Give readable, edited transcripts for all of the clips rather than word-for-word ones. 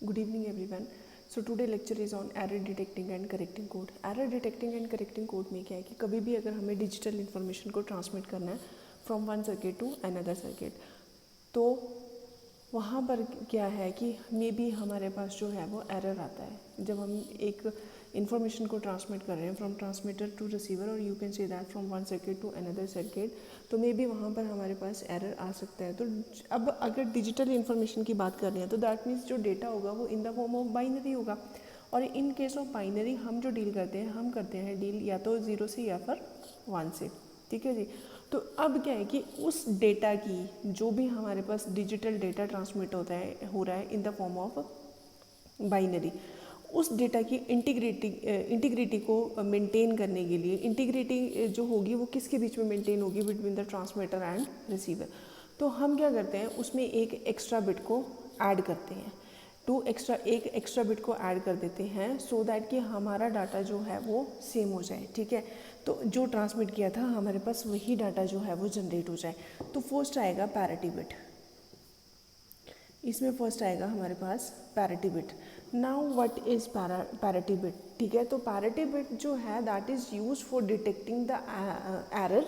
Good evening everyone. So today lecture is on error detecting and correcting code. Error detecting and correcting code में क्या है कि कभी भी अगर हमें डिजिटल इन्फॉर्मेशन को ट्रांसमिट करना है from one circuit to another circuit, तो वहाँ पर क्या है कि मे बी हमारे पास जो है वो एरर आता है जब हम एक इन्फॉर्मेशन को ट्रांसमिट कर रहे हैं फ्रॉम ट्रांसमीटर टू रिसीवर, और you can say that from one circuit to another circuit, तो मे बी वहाँ पर हमारे पास एरर आ सकता है। तो अब अगर डिजिटल इन्फॉर्मेशन की बात कर रहे हैं तो दैट मीन्स जो डेटा होगा वो in the form of binary होगा, और इन केस ऑफ बाइनरी हम जो डील करते हैं हम करते हैं डील या तो 0 से या फिर 1 से। ठीक है जी। तो अब क्या है कि उस डेटा की जो भी हमारे पास डिजिटल डेटा ट्रांसमिट हो रहा है in the form of binary, उस डेटा की इंटीग्रिटी को मेंटेन करने के लिए इंटीग्रिटी जो होगी वो किसके बीच में मेंटेन होगी, between the transmitter and receiver. तो हम क्या करते हैं उसमें एक एक्स्ट्रा बिट को ऐड करते हैं, एक एक्स्ट्रा बिट को ऐड कर देते हैं सो दैट कि हमारा डाटा जो है वो सेम हो जाए। ठीक है, तो जो ट्रांसमिट किया था हमारे पास वही डाटा जो है वो जनरेट हो जाए। तो फर्स्ट आएगा पैरिटी बिट, इसमें फर्स्ट आएगा हमारे पास parity bit. Now what is parity bit? ठीक है, तो पैरिटी बिट जो है that is use for detecting the error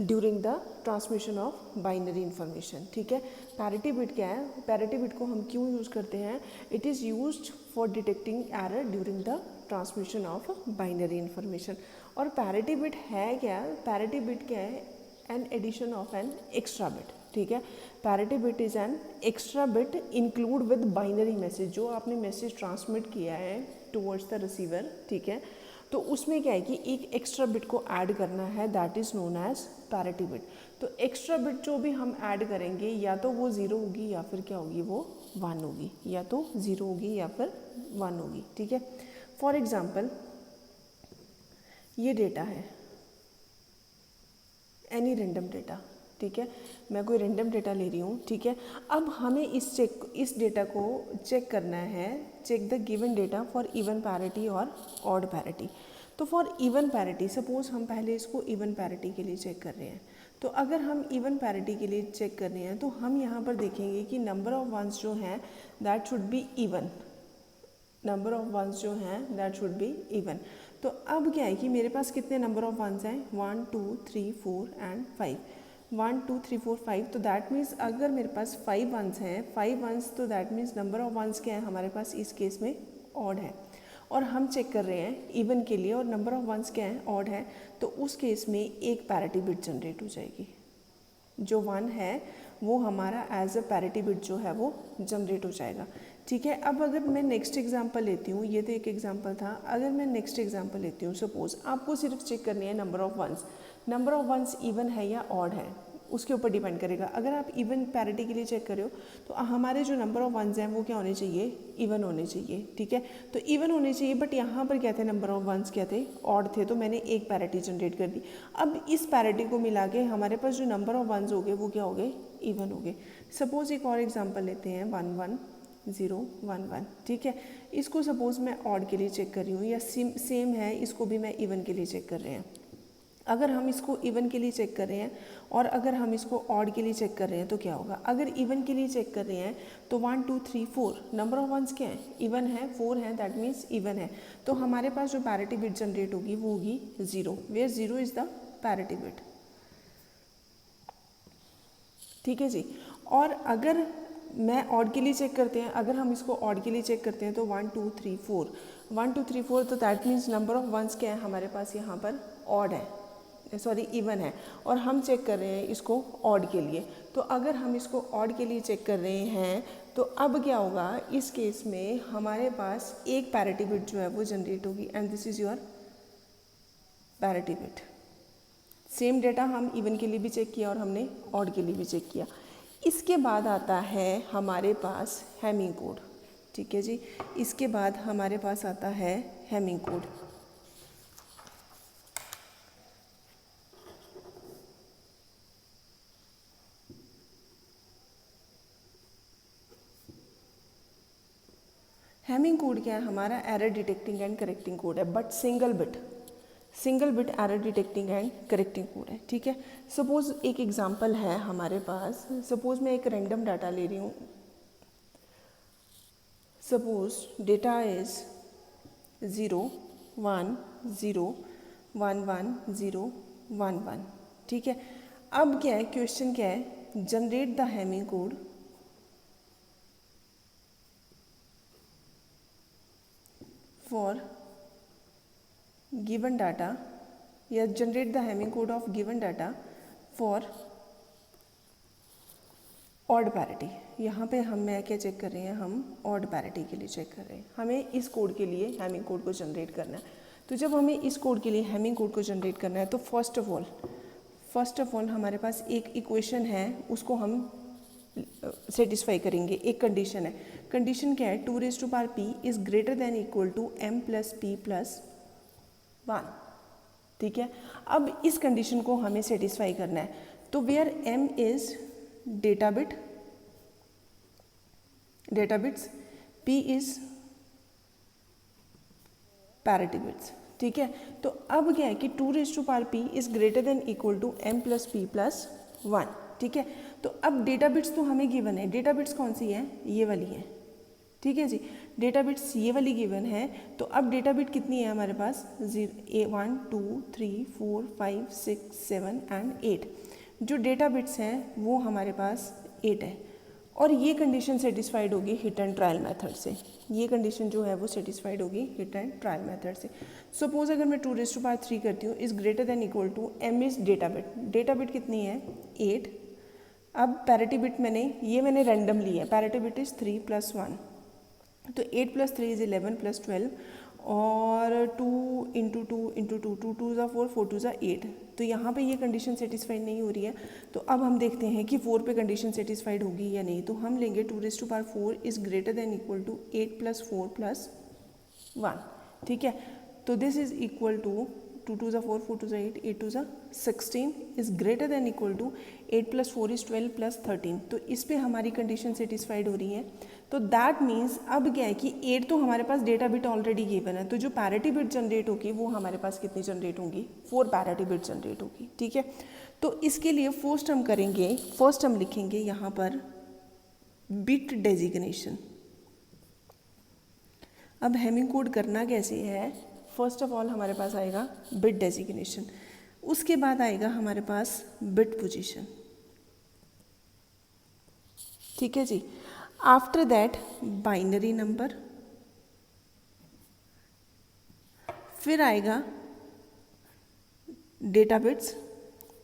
during the transmission of binary information. ठीक है, पैरिटी बिट क्या है? पैरिटी बिट को हम क्यों यूज़ करते हैं? It is used for detecting error during the transmission of binary information. और पैरिटी बिट है क्या? पैरिटी बिट क्या है? An addition of an extra bit. ठीक है, parity bit is an extra bit include with binary message, जो आपने message transmit किया है टुवर्ड्स द रिसीवर। ठीक है, तो उसमें क्या है कि एक एक्स्ट्रा बिट को ऐड करना है, that is known as parity bit. तो एक्स्ट्रा बिट जो भी हम ऐड करेंगे या तो वो 0 होगी या फिर क्या होगी, वो 1 होगी, या तो 0 होगी या फिर 1 होगी। ठीक है, फॉर एग्जाम्पल ये डेटा है एनी रेंडम डेटा। ठीक है, मैं कोई रेंडम डेटा ले रही हूँ। ठीक है, अब हमें इस डेटा को चेक करना है, check the given data for even parity और ऑड पैरिटी। तो फॉर इवन पैरिटी, सपोज हम पहले इसको इवन पैरिटी के लिए चेक कर रहे हैं, तो अगर हम इवन पैरिटी के लिए चेक कर रहे हैं तो हम यहाँ पर देखेंगे कि नंबर ऑफ वंस जो हैं that should be even, number of ones जो हैं दैट शुड बी इवन। तो अब क्या है कि मेरे पास कितने नंबर ऑफ वंस हैं? 1 2 3 4 एंड 5। 1 2 3 4 5, तो दैट मीन्स अगर मेरे पास 5 वंस हैं, 5 वंस, तो that means number of ones क्या है हमारे पास इस केस में? ऑड है। और हम चेक कर रहे हैं इवन के लिए और नंबर ऑफ वंस क्या है? ऑड है। तो उस केस में एक पैरिटी बिट जनरेट हो जाएगी, जो 1 है वो हमारा एज अ पैरिटी बिट जो है वो जनरेट हो जाएगा। ठीक है, अब अगर मैं नेक्स्ट एग्जांपल लेती हूँ, ये तो एक एग्जांपल था, अगर मैं नेक्स्ट एग्जांपल लेती हूँ, सपोज आपको सिर्फ चेक करनी है number of ones, number of ones even है या ऑड है उसके ऊपर डिपेंड करेगा। अगर आप इवन पैरिटी के लिए चेक कर रहे हो तो हमारे जो नंबर ऑफ वंस हैं वो क्या होने चाहिए? इवन होने चाहिए। ठीक है, तो इवन होने चाहिए, बट यहाँ पर क्या थे? नंबर ऑफ वंस क्या थे? ऑड थे, तो मैंने एक पैरिटी जनरेट कर दी। अब इस पैरिटी को मिला के हमारे पास जो नंबर ऑफ वंस हो गए वो क्या हो गए? इवन हो गए। सपोज एक और एग्जाम्पल लेते हैं 1 1 0 1 1। ठीक है, इसको सपोज मैं ऑड के लिए चेक कर रही हूँ, या सेम है, इसको भी मैं इवन के लिए चेक कर रहे हैं। अगर हम इसको इवन के लिए चेक कर रहे हैं और अगर हम इसको ऑड के लिए चेक कर रहे हैं तो क्या होगा? अगर इवन के लिए चेक कर रहे हैं तो 1 2 3 4 नंबर ऑफ वंस क्या है? इवन है, 4 है, दैट मीन्स इवन है। तो हमारे पास जो पैरिटी बिट जनरेट होगी वो होगी 0, where 0 is the parity bit. ठीक है जी। और अगर मैं ऑड के लिए चेक करते हैं, अगर हम इसको ऑड के लिए चेक करते हैं तो 1 2 3 4 1 2 3 4, तो that means number of ones क्या है हमारे पास यहाँ पर? ऑड है, सॉरी इवन है, और हम चेक कर रहे हैं इसको ऑड के लिए। तो अगर हम इसको ऑड के लिए चेक कर रहे हैं तो अब क्या होगा? इस केस में हमारे पास एक पैरिटी बिट जो है वो जनरेट होगी, and this is your parity bit. Same data हम इवन के लिए भी चेक किया और हमने ऑड के लिए भी चेक किया। इसके बाद आता है हमारे पास हैमिंग कोड। ठीक है जी, इसके बाद हमारे पास आता है हैमिंग कोड। हैमिंग कोड क्या है? हमारा error detecting and correcting code है, but single bit error detecting and correcting code है। ठीक है, सपोज एक एग्जांपल है हमारे पास, सपोज मैं एक रैंडम डाटा ले रही हूँ, सपोज डेटा इज 0 1 0 1 1 0 1 1, ठीक है। अब क्या है, क्वेश्चन क्या है, generate the Hamming code for given data, या generate the Hamming code of given data for odd parity. यहाँ पे मैं क्या चेक कर रहे हैं, हम ऑड पैरिटी के लिए चेक कर रहे हैं। हमें इस कोड के लिए हैमिंग कोड को जनरेट करना है। तो जब हमें इस कोड के लिए हैमिंग कोड को जनरेट करना है तो फर्स्ट ऑफ ऑल हमारे पास एक इक्वेशन है, उसको हम सेटिस्फाई करेंगे। एक कंडीशन है, कंडीशन क्या है, 2p is greater than equal to m + p + 1, ठीक है। अब इस कंडीशन को हमें सेटिस्फाई करना है। तो where m is data bits, p is parity bits, ठीक है। तो अब क्या है कि 2p is greater than equal to m + p + 1, ठीक है। तो अब डेटा बिट्स तो हमें गिवन है, डेटा बिट्स कौन सी है, ये वाली है, ठीक है जी। डेटा बिट्स ये वाली गिवन है। तो अब डेटा बिट कितनी है हमारे पास, 1 2 3 4 5 6 7 एंड 8। जो डेटा बिट्स हैं वो हमारे पास 8 है। और ये कंडीशन सेटिस्फाइड होगी हिट एंड ट्रायल मेथड से। ये कंडीशन जो है वो सेटिस्फाइड होगी हिट एंड ट्रायल मेथड से। सपोज अगर मैं 2^3 करती हूँ, is greater than equal to m is data bit. Data bit कितनी है, 8। अब पैरिटी बिट मैंने रैंडम ली है, पैरिटी बिट इज़ 3 + 1। तो 8 + 3 इज़ 11 + 12, और 2 × 2 × 2, 2 2 = 4, 4 2 = 8। तो यहाँ पे ये कंडीशन सेटिस्फाइड नहीं हो रही है। तो अब हम देखते हैं कि 4 पे कंडीशन सेटिस्फाइड होगी या नहीं। तो हम लेंगे 2^4 is greater than equal to 8 + 4 + 1, ठीक है। तो this is equal to 2 2 = 4, 4 2 = 8, 8 2 = 16 is greater than equal to 8 + 4 is 12 + 13। तो इस पे हमारी कंडीशन सेटिस्फाइड हो रही है। तो दैट मीन्स अब क्या है कि 8 तो हमारे पास डेटा बिट ऑलरेडी गिवन है। तो जो पैरिटी बिट जनरेट होगी वो हमारे पास कितनी जनरेट होंगी, 4 पैरिटी बिट जनरेट होगी, ठीक है। तो इसके लिए फर्स्ट हम लिखेंगे यहाँ पर बिट डेजिग्नेशन। अब हैमिंग कोड करना कैसे है, फर्स्ट ऑफ ऑल हमारे पास आएगा बिट डेजिग्नेशन, उसके बाद आएगा हमारे पास बिट पोजीशन, ठीक है जी। आफ्टर दैट बाइनरी नंबर, फिर आएगा data bits,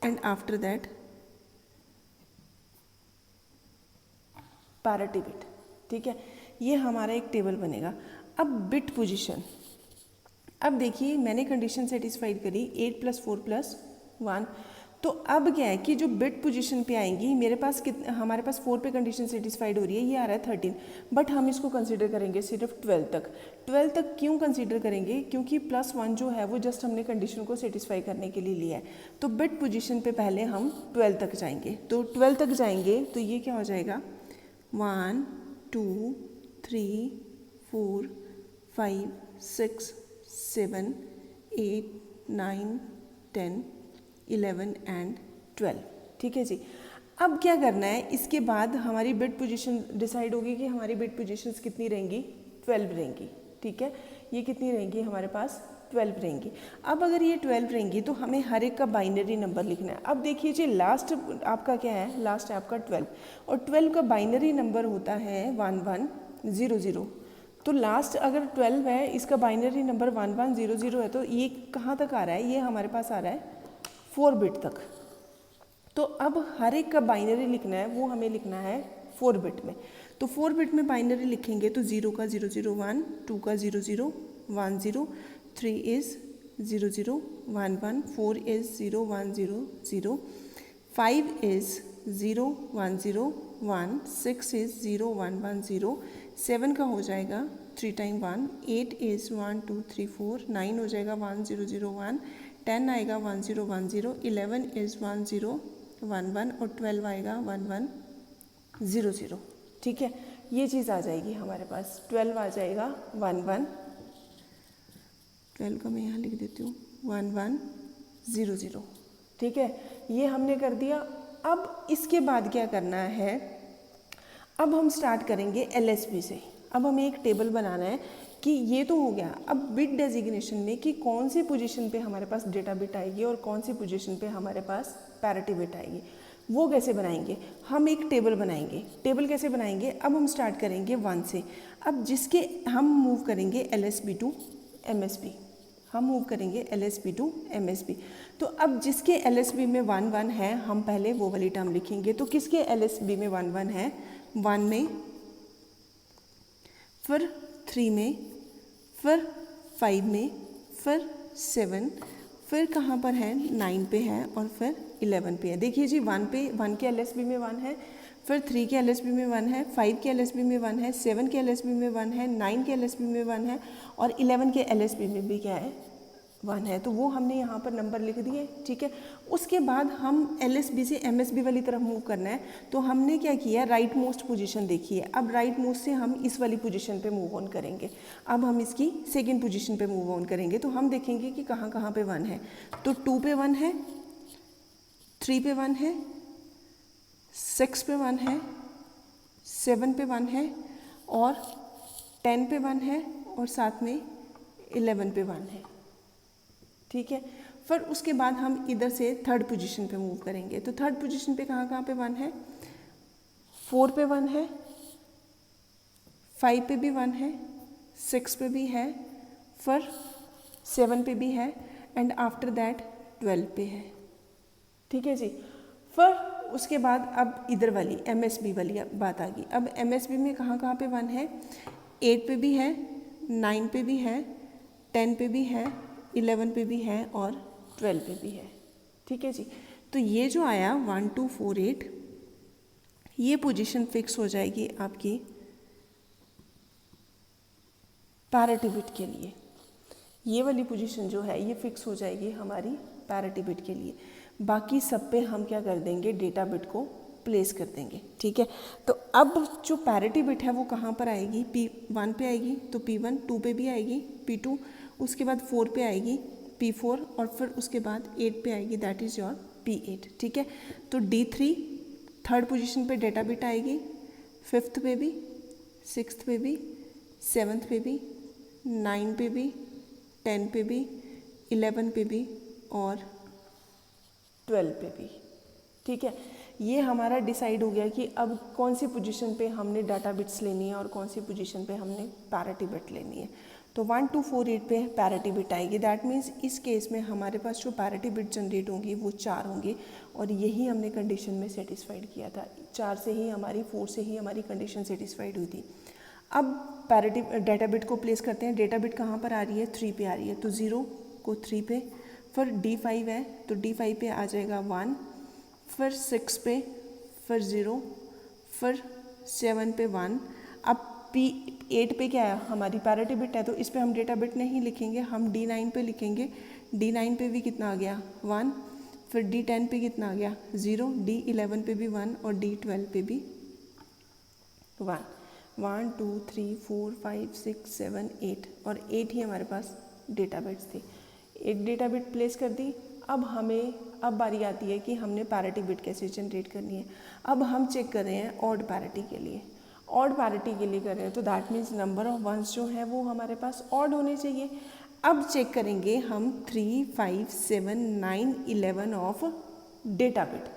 and after that parity bit, ठीक है। ये हमारा एक टेबल बनेगा। अब बिट पोजीशन, अब देखिए मैंने कंडीशन सेटिस्फाइड करी 8 + 4 + 1। तो अब क्या है कि जो बिट पोजीशन पे आएंगी मेरे पास हमारे पास 4 पे कंडीशन सेटिस्फाइड हो रही है, ये आ रहा है 13, बट हम इसको कंसीडर करेंगे सिर्फ 12 तक। 12 तक क्यों कंसीडर करेंगे, क्योंकि +1 जो है वो जस्ट हमने कंडीशन को सेटिस्फाई करने के लिए लिया है। तो बिट पोजीशन पे पहले हम 12 तक जाएंगे। तो 12 तक जाएंगे तो ये क्या हो जाएगा, 1 2 3 4 5 6 7 8 9 10 11 एंड 12, ठीक है जी। अब क्या करना है, इसके बाद हमारी बिट पोजीशन डिसाइड होगी कि हमारी बिट पोजीशंस कितनी रहेंगी, 12 रहेंगी, ठीक है। ये कितनी रहेंगी हमारे पास, 12 रहेंगी। अब अगर ये 12 रहेंगी तो हमें हर एक का बाइनरी नंबर लिखना है। अब देखिए जी, लास्ट आपका क्या है, लास्ट है आपका 12, और 12 का बाइनरी नंबर होता है 1100। तो लास्ट अगर 12 है, इसका बाइनरी नंबर 1100 है, तो ये कहाँ तक आ रहा है, ये हमारे पास आ रहा है 4 बिट तक। तो अब हर एक का बाइनरी लिखना है, वो हमें लिखना है 4 बिट में। तो 4 बिट में बाइनरी लिखेंगे तो 0 का 001, 2 का 0010, 3 इज़ 0011, 4 इज़ 0100, 5 इज़ 0101, 6 इज़ 0110, 7 का हो जाएगा 3 × 1, 8 इज़ 1 2 3 4, 9 हो जाएगा 1001, 10 आएगा 1010, 11 इज़ 1011, और 12 आएगा 1100, ठीक है। ये चीज़ आ जाएगी हमारे पास, 12 आ जाएगा 12 का मैं यहाँ लिख देती हूँ 1100, ठीक है। ये हमने कर दिया। अब इसके बाद क्या करना है, अब हम स्टार्ट करेंगे LSB से। अब हमें एक टेबल बनाना है कि ये तो हो गया। अब बिट डेजिग्नेशन में कि कौन सी पोजीशन पे हमारे पास डेटा बिट आएगी और कौन सी पोजीशन पे हमारे पास पैरिटी बिट आएगी, वो कैसे बनाएंगे? हम एक टेबल बनाएंगे। टेबल कैसे बनाएंगे? अब हम स्टार्ट करेंगे 1 से। अब जिसके हम मूव करेंगे LSB टू MSB, हम मूव करेंगे LSB टू MSB। तो अब जिसके LSB में 1 1 है, हम पहले वो वाली टर्म लिखेंगे। तो किसके LSB में 1 1 है? 1 में, फिर 3 में, फिर 5 में, फिर 7, फिर कहाँ पर है? 9 पे है और फिर 11 पे है। देखिए जी, 1 पे 1 के LSB में 1 है, फिर 3 के LSB में 1 है, 5 के LSB में 1 है, 7 के LSB में 1 है, 9 के LSB में 1 है और 11 के LSB में भी क्या है? 1 है। तो वो हमने यहाँ पर नंबर लिख दिए, ठीक है। उसके बाद हम LSB से MSB वाली तरफ मूव करना है। तो हमने क्या किया? राइट मोस्ट पोजीशन देखी है। अब राइट मोस्ट से हम इस वाली पोजीशन पे मूव ऑन करेंगे। अब हम इसकी सेकंड पोजीशन पे मूव ऑन करेंगे। तो हम देखेंगे कि कहाँ कहाँ पे 1 है। तो 2 पे 1 है, 3 पे 1 है, 6 पे 1 है, 7 पे 1 है और 10 पे 1 है और साथ में 11 पे 1 है, ठीक है। फिर उसके बाद हम इधर से थर्ड पोजीशन पे मूव करेंगे। तो थर्ड पोजीशन पे कहाँ कहाँ पे 1 है? 4 पे 1 है, 5 पे भी 1 है, 6 पे भी है, फिर 7 पे भी है एंड आफ्टर दैट 12 पे है, ठीक है जी। फिर उसके बाद अब इधर वाली MSB वाली बात आ गई। अब MSB में कहाँ कहाँ पे 1 है? 8 पे भी है, 9 पे भी है, 10 पे भी है, 11 पे भी है और 12 पे भी है, ठीक है जी। तो ये जो आया 1 2 4 8, ये पोजीशन फिक्स हो जाएगी आपकी पैरिटी बिट के लिए। ये वाली पोजीशन जो है ये फिक्स हो जाएगी हमारी पैरिटी बिट के लिए। बाकी सब पे हम क्या कर देंगे? डेटा बिट को प्लेस कर देंगे, ठीक है। तो अब जो पैरिटी बिट है वो कहाँ पर आएगी? P1 पे आएगी, तो P1, 2 पे भी आएगी, P2, उसके बाद 4 पे आएगी P4 और फिर उसके बाद 8 पे आएगी, दैट इज़ योर P8, ठीक है। तो D3 थर्ड पोजीशन पे डेटा बिट आएगी, 5th पे भी, 6th पे भी, 7th पे भी, 9 पे भी, 10 पे भी, 11 पे भी और 12 पे भी, ठीक है। ये हमारा डिसाइड हो गया कि अब कौन सी पोजीशन पे हमने डाटा बिट्स लेनी है और कौन सी पोजीशन पे हमने पैरिटी बिट लेनी है। तो 1 2 4 8 पे पैरिटी बिट आएगी। दैट मीन्स इस केस में हमारे पास जो पैरिटी बिट जनरेट होंगी वो 4 होंगी और यही हमने कंडीशन में सेटिस्फाइड किया था। 4 से ही हमारी 4 से ही हमारी कंडीशन सेटिस्फाइड हुई थी। अब पैरिटी डेटा बिट को प्लेस करते हैं। डेटा बिट कहाँ पर आ रही है? 3 पे आ रही है, तो 0 को 3 पे, फिर D5 है तो D5 पे आ जाएगा 1, फिर 6 पे, फिर 0, फिर 7 पे 1। अब P8 पे क्या है? हमारी पैरिटी बिट है, तो इस पे हम डेटा बिट नहीं लिखेंगे, हम D9 पे लिखेंगे। D9 पे भी कितना आ गया? 1, फिर D10 पे कितना आ गया? 0, D11 पे भी 1 और D12 पे भी 1। 1 2 3 4 5 6 7 8 और 8 ही हमारे पास डेटा बिट्स थी। 8 डेटा बिट प्लेस कर दी। अब बारी आती है कि हमने पैरिटी बिट कैसे जनरेट करनी है। अब हम चेक कर रहे हैं ऑड पैरिटी के लिए। ऑड पैरिटी के लिए कर रहे हैं तो that means number of ones जो है वो हमारे पास ऑड होने चाहिए। अब चेक करेंगे हम 3 5 7 9 11 ऑफ डेटा बिट,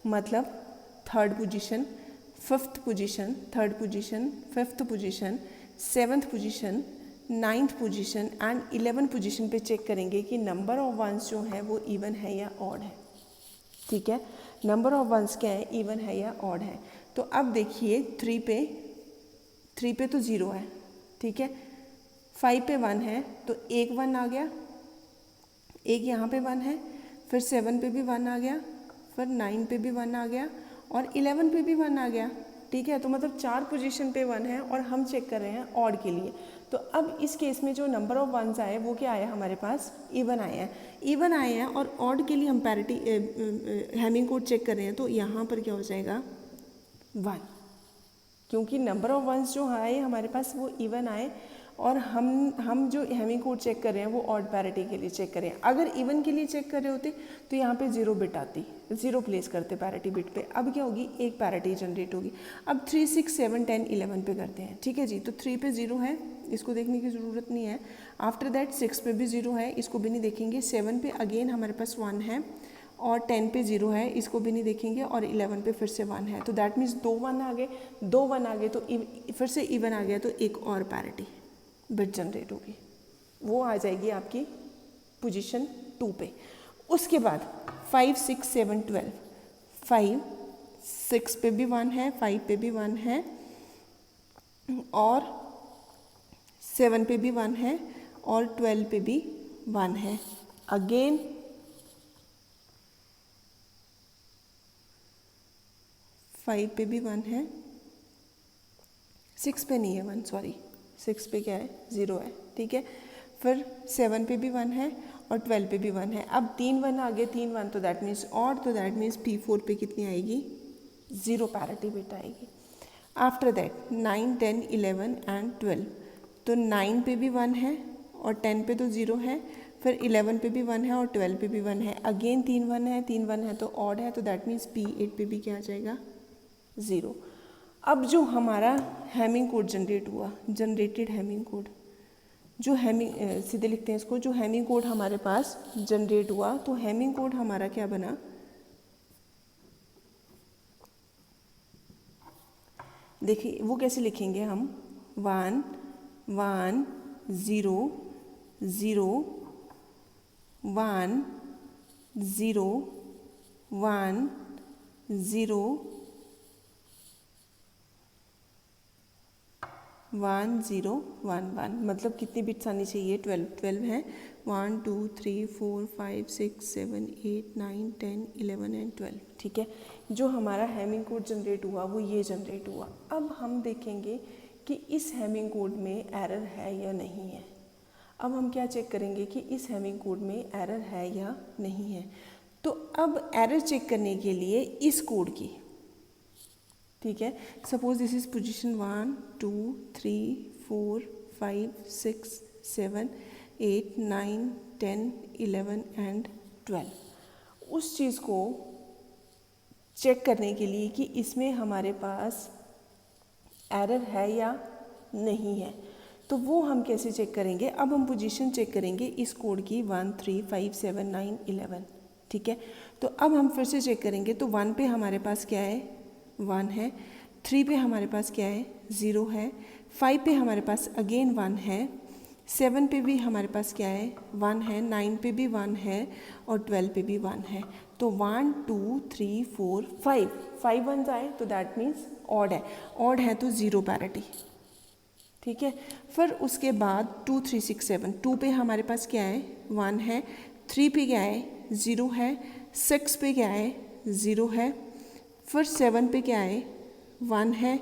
मतलब third position, 5th position, third position, 5th position, 7th position, 9th position and 11 position पे चेक करेंगे कि नंबर ऑफ वंस जो है वो इवन है या ऑड है, ठीक है। नंबर ऑफ वंस क्या है? इवन है या ऑड है। तो अब देखिए 3 पे तो 0 है, ठीक है। 5 पे 1 है तो एक 1 आ गया, एक यहाँ पे 1 है, फिर 7 पे भी 1 आ गया, फिर 9 पे भी 1 आ गया और 11 पे भी 1 आ गया, ठीक है। तो मतलब 4 पोजीशन पे 1 है और हम चेक कर रहे हैं ऑड के लिए। तो अब इस केस में जो नंबर ऑफ वंस आए वो क्या आया? हमारे पास इवन आए हैं, इवन आए हैं। और ऑड के लिए हम पैरिटी हैमिंग कोड चेक कर रहे हैं, तो यहाँ पर क्या हो जाएगा? 1, क्योंकि नंबर ऑफ वंस जो आए हमारे पास वो इवन आए और हम जो हैमिंग कोड चेक कर रहे हैं वो ऑड पैरिटी के लिए चेक कर रहे हैं। अगर इवन के लिए चेक कर रहे होते तो यहाँ पे 0 बिट आती, 0 प्लेस करते पैरिटी बिट पे। अब क्या होगी, एक पैरिटी जनरेट होगी। अब 3, 6, 7, 10, 11 पे करते हैं, ठीक है जी। तो 3 पे 0 है, इसको देखने की ज़रूरत नहीं है। आफ्टर दैट 6 पे भी 0 है, इसको भी नहीं देखेंगे। 7 पे अगेन हमारे पास 1 है, और 10 पे 0 है, इसको भी नहीं देखेंगे। और 11 पे फिर से 1 है, तो दैट मीन्स 2 1 आ गए, 2 1 आ गए तो फिर से इवन आ गया, तो एक और पैरिटी बिट जनरेट होगी, वो आ जाएगी आपकी पोजीशन 2 पे। उसके बाद 5, 6, 7, 12, 5, 6 पे भी 1 है, 5 पे भी 1 है, और 7 पे भी 1 है, और 12 पे भी 1 है। अगेन 5 पे भी 1 है, 6 पे नहीं है 1, सॉरी, 6 पे क्या है, 0 है, ठीक है। फिर 7 पे भी 1 है, और 12 पे भी 1 है। अब 3 1 आ गए, 3 1, तो दैट मीन्स ऑड, तो दैट मीन्स P4 पे कितनी आएगी, 0 पैरिटी बिट आएगी। आफ्टर दैट 9, 10, 11 एंड 12, तो 9 पे भी 1 है, और 10 पे तो 0 है, फिर 11 पे भी 1 है, और 12 पे भी 1 है। अगेन 3 1 है, 3 1 है तो ऑड है, तो दैट मीन्स P8 पे भी क्या आ जाएगा, 0। अब जो हमारा हैमिंग कोड जनरेट हुआ, जनरेटेड हैमिंग कोड, जो हैमिंग सीधे लिखते हैं इसको, जो हैमिंग कोड हमारे पास जनरेट हुआ, तो हैमिंग कोड हमारा क्या बना, देखिए वो कैसे लिखेंगे हम, 1 1 0 0 1 0 1 0 1 0 1 1, मतलब कितनी बिट्स आनी चाहिए, 12 12 हैं। 1 2 3 4 5 6 7 8 9 10 11 एंड 12, ठीक है। जो हमारा हैमिंग कोड जनरेट हुआ वो ये जनरेट हुआ। अब हम देखेंगे कि इस हैमिंग कोड में एरर है या नहीं है। अब हम क्या चेक करेंगे कि इस हैमिंग कोड में एरर है या नहीं है। तो अब एरर चेक करने के लिए इस कोड की, ठीक है, suppose this is position 1 2 3 4 5 6 7 8 9 10 11 and 12। उस चीज़ को चेक करने के लिए कि इसमें हमारे पास एरर है या नहीं है, तो वो हम कैसे चेक करेंगे। अब हम पोजीशन चेक करेंगे इस कोड की 1 3 5 7 9 11, ठीक है। तो अब हम फिर से चेक करेंगे, तो 1 पे हमारे पास क्या है, 1 है, 3 पे हमारे पास क्या है, 0 है, 5 पे हमारे पास अगेन 1 है, 7 पे भी हमारे पास क्या है, 1 है, 9 पे भी 1 है, और 12 पे भी 1 है। तो 1 2 3 4 5 1 आए तो दैट मीन्स ऑड है, ऑड है तो 0 पैरिटी, ठीक है। फिर उसके बाद 2 3 6 7, 2 पे हमारे पास क्या है, 1 है, 3 पे क्या है, 0 है, 6 पे क्या है, 0 है, फिर 7 पे क्या है, 1 है,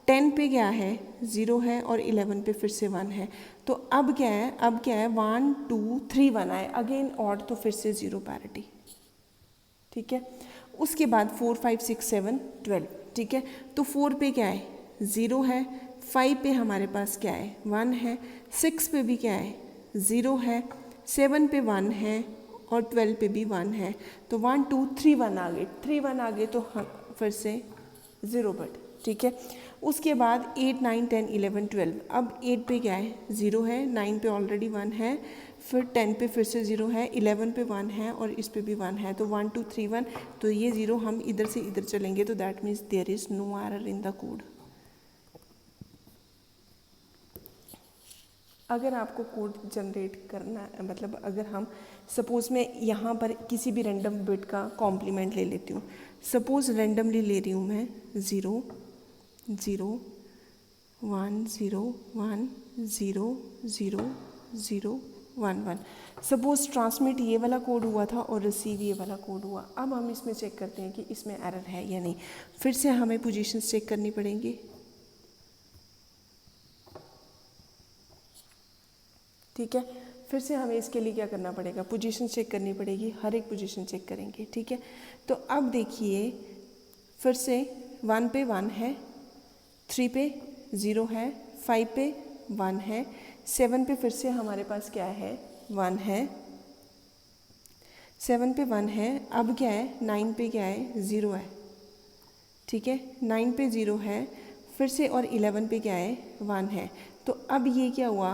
10 पे क्या है, 0 है, और 11 पे फिर से 1 है। तो अब क्या है, अब क्या है, 1 2 3 1 आए, अगेन ऑड, तो फिर से 0 पैरिटी, ठीक है। उसके बाद 4 5 6 7 12, ठीक है। तो 4 पे क्या है, 0 है, 5 पे हमारे पास क्या है, 1 है, 6 पे भी क्या है, 0 है, 7 पे 1 है, और 12 पे भी 1 है। तो 1 2 3 1 आ गए, 3 1 आ गए, तो फिर से 0 बिट, ठीक है। उसके बाद 8 9 10 11 12, अब 8 पे क्या है, 0 है, 9 पे ऑलरेडी 1 है, फिर 10 पे फिर से 0 है, 11 पे 1 है, और इस पे भी 1 है। तो 1 2 3 1, तो ये 0 हम इधर से इधर चलेंगे, तो that means there is no error in the code. अगर आपको कोड जनरेट करना है, मतलब अगर हम सपोज़ मैं यहाँ पर किसी भी रैंडम बिट का कॉम्प्लीमेंट ले लेती हूँ, सपोज़ रैंडमली ले रही हूँ मैं 0 0 1 0 1 0 0 0 1 1। सपोज़ ट्रांसमिट ये वाला कोड हुआ था और रिसीव ये वाला कोड हुआ। अब हम इसमें चेक करते हैं कि इसमें एरर है या नहीं। फिर से हमें पोजीशंस चेक करनी पड़ेंगी, ठीक है। फिर से हमें इसके लिए क्या करना पड़ेगा, पोजीशन चेक करनी पड़ेगी, हर एक पोजीशन चेक करेंगे, ठीक है। तो अब देखिए फिर से 1 पे 1 है, 3 पे 0 है, 5 पे 1 है, 7 पे फिर से हमारे पास क्या है, 1 है, 7 पे 1 है। अब क्या है, 9 पे क्या है, 0 है, ठीक है, 9 पे 0 है फिर से, और 11 पे क्या है, 1 है। तो अब ये क्या हुआ,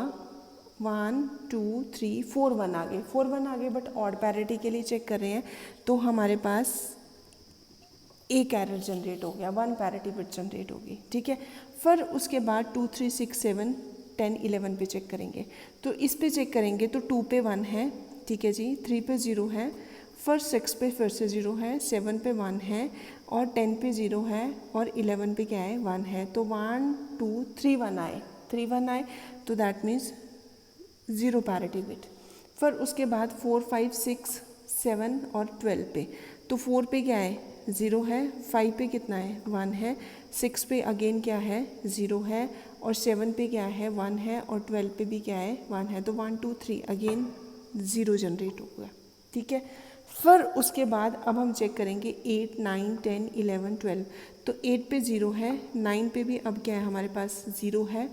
1 2 3 4 1 आ गए, 4 1 आ गए, बट ऑड पैरिटी के लिए चेक कर रहे हैं तो हमारे पास एक एरर जनरेट हो गया, 1 पैरिटी बिट जनरेट होगी, ठीक है। फिर उसके बाद 2 3 6 7 10 11 पे चेक करेंगे, तो इस पे चेक करेंगे तो 2 पे 1 है, ठीक है जी, 3 पे 0 है, फिर 6 पे फिर से 0 है, 7 पे 1 है, और 10 पे 0 है, और 11 पे क्या है, 1 है। तो 1 2 3 1 आए, 3 1 आए, तो दैट मीन्स 0 पैरिटी बिट। फिर उसके बाद 4 5 6 7 और 12 पे, तो 4 पे क्या है, 0 है, 5 पे कितना है, 1 है, 6 पे अगेन क्या है, 0 है, और 7 पे क्या है, 1 है, और 12 पे भी क्या है, 1 है। तो 1 2 3 अगेन 0 जनरेट हो गया, ठीक है। फिर उसके बाद अब हम चेक करेंगे 8 9 10 11 12, तो 8 पे 0 है, 9 पे भी अब क्या है हमारे पास, 0 है,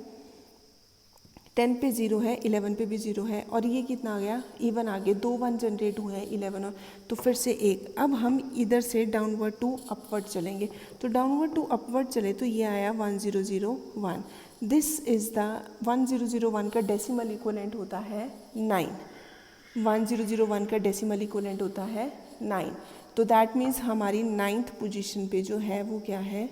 10 पे 0 है, 11 पे भी 0 है, और ये कितना आ गया, इवन आ गया, 2 1 जनरेट हुए हैं 11 और, तो फिर से एक। अब हम इधर से डाउनवर्ड टू अपवर्ड चलेंगे, तो डाउनवर्ड टू अपवर्ड चले तो ये आया 1001। दिस इज़ द 1001 का डेसिमल इक्वलेंट होता है 9, 1001 का डेसिमल इक्वलेंट होता है 9। तो दैट मीन्स हमारी 9th पोजीशन पे जो है वो क्या है,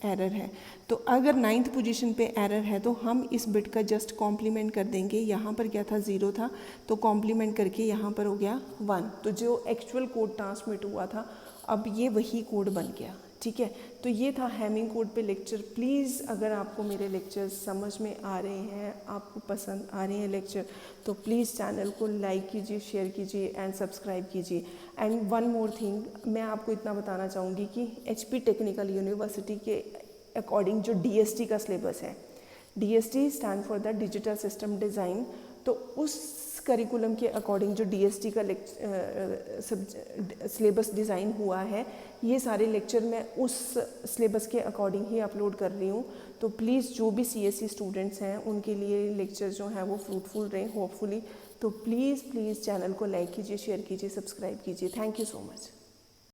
एरर है। तो अगर 9th पोजीशन पे एरर है तो हम इस बिट का जस्ट कॉम्प्लीमेंट कर देंगे, यहाँ पर क्या था, 0 था, तो कॉम्प्लीमेंट करके यहाँ पर हो गया 1, तो जो एक्चुअल कोड ट्रांसमिट हुआ था अब ये वही कोड बन गया, ठीक है। तो ये था हैमिंग कोड पे लेक्चर। प्लीज़ अगर आपको मेरे लेक्चर्स समझ में आ रहे हैं, आपको पसंद आ रहे हैं लेक्चर, तो प्लीज़ चैनल को लाइक कीजिए, शेयर कीजिए एंड सब्सक्राइब कीजिए। एंड वन मोर थिंग, मैं आपको इतना बताना चाहूँगी कि HP टेक्निकल यूनिवर्सिटी के अकॉर्डिंग जो DST का सिलेबस है, DST stand for the digital system design, तो उस करिकुलम के अकॉर्डिंग जो DST का सिलेबस डिज़ाइन हुआ है, ये सारे लेक्चर मैं उस सिलेबस के अकॉर्डिंग ही अपलोड कर रही हूँ। तो प्लीज़ जो भी CSE स्टूडेंट्स हैं उनके लिए लेक्चर जो हैं वो फ्रूटफुल रहे होपफुली। तो प्लीज़ चैनल को लाइक कीजिए, शेयर कीजिए, सब्सक्राइब कीजिए। Thank you so much.